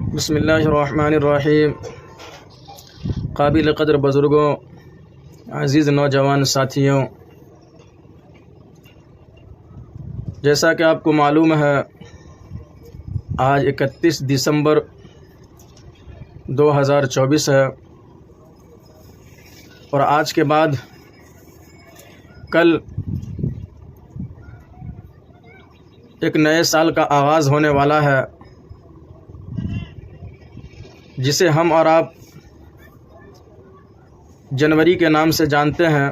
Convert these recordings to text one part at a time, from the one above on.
بسم اللہ الرحمن الرحیم۔ قابل قدر بزرگوں، عزیز نوجوان ساتھیوں، جیسا کہ آپ کو معلوم ہے آج 31 دسمبر 2024 ہے، اور آج کے بعد کل ایک نئے سال کا آغاز ہونے والا ہے، جسے ہم اور آپ جنوری کے نام سے جانتے ہیں۔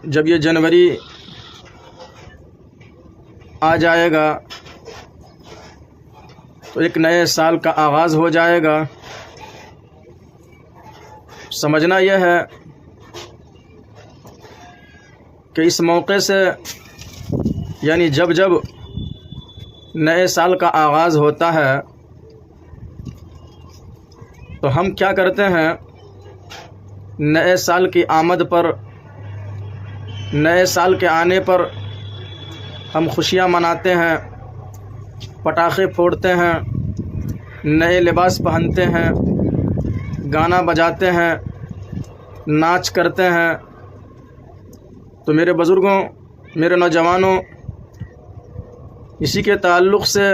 جب یہ جنوری آ جائے گا تو ایک نئے سال کا آغاز ہو جائے گا۔ سمجھنا یہ ہے کہ اس موقع سے یعنی جب نئے سال کا آغاز ہوتا ہے تو ہم کیا کرتے ہیں، نئے سال کی آمد پر، نئے سال کے آنے پر ہم خوشیاں مناتے ہیں، پٹاخے پھوڑتے ہیں، نئے لباس پہنتے ہیں، گانا بجاتے ہیں، ناچ کرتے ہیں۔ تو میرے بزرگوں، میرے نوجوانوں، اسی کے تعلق سے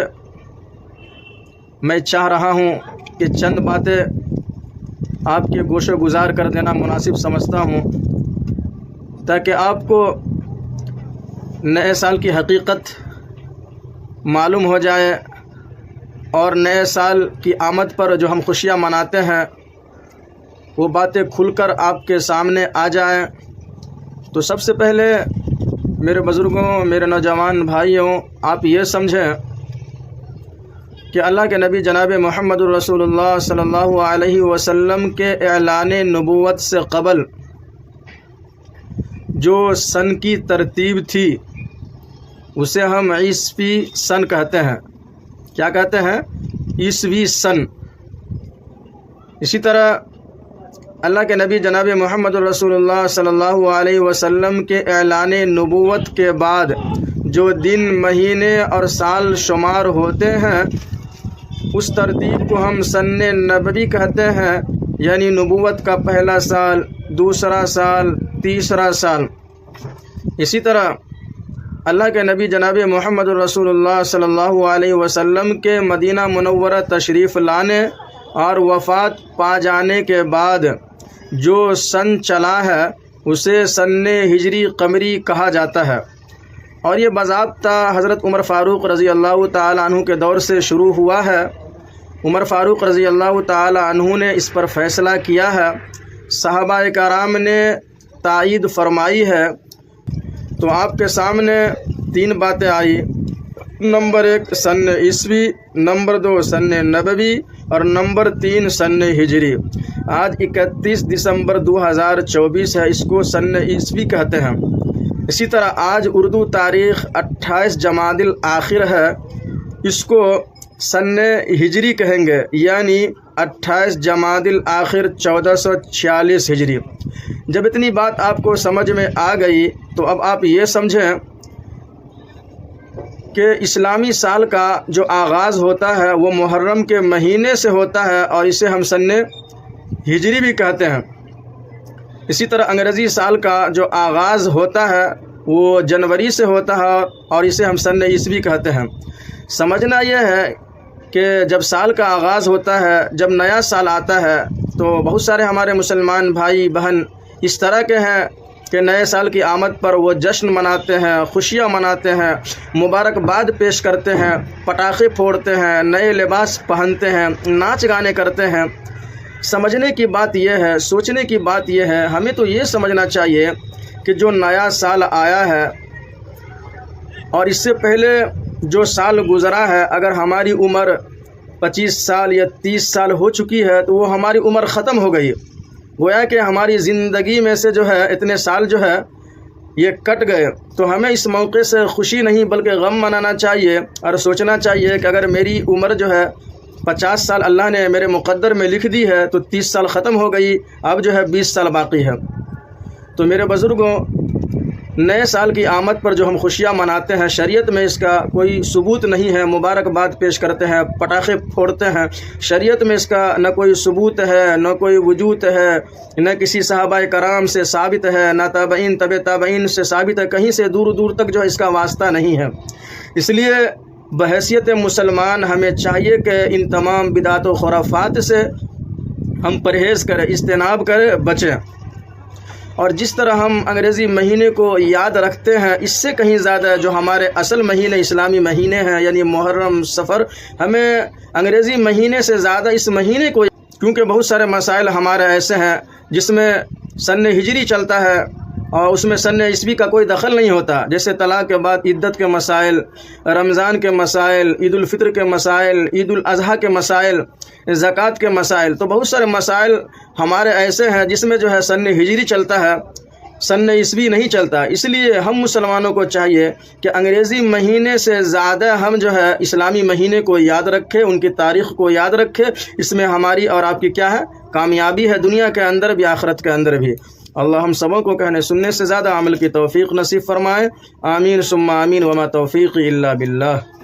میں چاہ رہا ہوں کہ چند باتیں آپ کے گوش و گزار کر دینا مناسب سمجھتا ہوں، تاکہ آپ کو نئے سال کی حقیقت معلوم ہو جائے اور نئے سال کی آمد پر جو ہم خوشیاں مناتے ہیں وہ باتیں کھل کر آپ کے سامنے آ جائیں۔ تو سب سے پہلے میرے بزرگوں، میرے نوجوان بھائیوں، آپ یہ سمجھیں کہ اللہ کے نبی جناب محمد الرسول اللہ صلی اللہ علیہ وسلم کے اعلان نبوت سے قبل جو سن کی ترتیب تھی اسے ہم عیسوی سن کہتے ہیں۔ کیا کہتے ہیں؟ عیسوی سن۔ اسی طرح اللہ کے نبی جناب محمد الرسول اللہ صلی اللہ علیہ وسلم کے اعلان نبوت کے بعد جو دن، مہینے اور سال شمار ہوتے ہیں اس ترتیب کو ہم سن نبوی کہتے ہیں، یعنی نبوت کا پہلا سال، دوسرا سال، تیسرا سال۔ اسی طرح اللہ کے نبی جناب محمد الرسول اللہ صلی اللہ علیہ وسلم کے مدینہ منورہ تشریف لانے اور وفات پا جانے کے بعد جو سن چلا ہے اسے سن ہجری قمری کہا جاتا ہے، اور یہ باضابطہ حضرت عمر فاروق رضی اللہ تعالیٰ عنہ کے دور سے شروع ہوا ہے۔ عمر فاروق رضی اللہ تعالیٰ عنہ نے اس پر فیصلہ کیا ہے، صحابہ کرام نے تائید فرمائی ہے۔ تو آپ کے سامنے 3 باتیں آئی، نمبر 1 سن عیسوی، نمبر 2 سن نبوی، اور نمبر 3 سن ہجری۔ آج 31 دسمبر 2024 ہے، اس کو سن عیسوی کہتے ہیں۔ اسی طرح آج اردو تاریخ 28 جمادی الاخر ہے، اس کو سن ہجری کہیں گے، یعنی 28 جمادی الاخر 1446 ہجری۔ جب اتنی بات آپ کو سمجھ میں آ گئی تو اب آپ یہ سمجھیں کہ اسلامی سال کا جو آغاز ہوتا ہے وہ محرم کے مہینے سے ہوتا ہے، اور اسے ہم سن ہجری بھی کہتے ہیں۔ اسی طرح انگریزی سال کا جو آغاز ہوتا ہے وہ جنوری سے ہوتا ہے، اور اسے ہم سن عیسوی کہتے ہیں۔ سمجھنا یہ ہے کہ جب سال کا آغاز ہوتا ہے، جب نیا سال آتا ہے تو بہت سارے ہمارے مسلمان بھائی بہن اس طرح کے ہیں کہ نئے سال کی آمد پر وہ جشن مناتے ہیں، خوشیاں مناتے ہیں، مبارکباد پیش کرتے ہیں، پٹاخے پھوڑتے ہیں، نئے لباس پہنتے ہیں، ناچ گانے کرتے ہیں۔ سمجھنے کی بات یہ ہے، سوچنے کی بات یہ ہے، ہمیں تو یہ سمجھنا چاہیے کہ جو نیا سال آیا ہے اور اس سے پہلے جو سال گزرا ہے، اگر ہماری عمر 25 سال یا 30 سال ہو چکی ہے تو وہ ہماری عمر ختم ہو گئی، گویا کہ ہماری زندگی میں سے جو ہے اتنے سال جو ہے یہ کٹ گئے۔ تو ہمیں اس موقع سے خوشی نہیں بلکہ غم منانا چاہیے، اور سوچنا چاہیے کہ اگر میری عمر جو ہے 50 سال اللہ نے میرے مقدر میں لکھ دی ہے تو 30 سال ختم ہو گئی، اب جو ہے 20 سال باقی ہے۔ تو میرے بزرگوں، نئے سال کی آمد پر جو ہم خوشیاں مناتے ہیں، شریعت میں اس کا کوئی ثبوت نہیں ہے، مبارکباد پیش کرتے ہیں، پٹاخے پھوڑتے ہیں، شریعت میں اس کا نہ کوئی ثبوت ہے، نہ کوئی وجود ہے، نہ کسی صحابہ کرام سے ثابت ہے، نہ تابعین طب تابعین سے ثابت ہے، کہیں سے دور دور تک جو ہے اس کا واسطہ نہیں ہے۔ اس لیے بحیثیت مسلمان ہمیں چاہیے کہ ان تمام بدعات و خرافات سے ہم پرہیز کریں، اجتناب کریں، بچیں۔ اور جس طرح ہم انگریزی مہینے کو یاد رکھتے ہیں، اس سے کہیں زیادہ جو ہمارے اصل مہینے اسلامی مہینے ہیں، یعنی محرم، صفر، ہمیں انگریزی مہینے سے زیادہ اس مہینے کو، کیونکہ بہت سارے مسائل ہمارے ایسے ہیں جس میں سن ہجری چلتا ہے اور اس میں سن عیسوی کا کوئی دخل نہیں ہوتا، جیسے طلاق کے بعد عدت کے مسائل، رمضان کے مسائل، عید الفطر کے مسائل، عید الاضحیٰ کے مسائل، زکوٰۃ کے مسائل۔ تو بہت سارے مسائل ہمارے ایسے ہیں جس میں جو ہے سن ہجری چلتا ہے، سن عیسوی نہیں چلتا۔ اس لیے ہم مسلمانوں کو چاہیے کہ انگریزی مہینے سے زیادہ ہم جو ہے اسلامی مہینے کو یاد رکھیں، ان کی تاریخ کو یاد رکھیں۔ اس میں ہماری اور آپ کی کیا ہے؟ کامیابی ہے، دنیا کے اندر بھی آخرت کے اندر بھی۔ اللہ ہم سبوں کو کہنے سننے سے زیادہ عمل کی توفیق نصیب فرمائے۔ آمین ثم آمین، وما توفیقی الا باللہ۔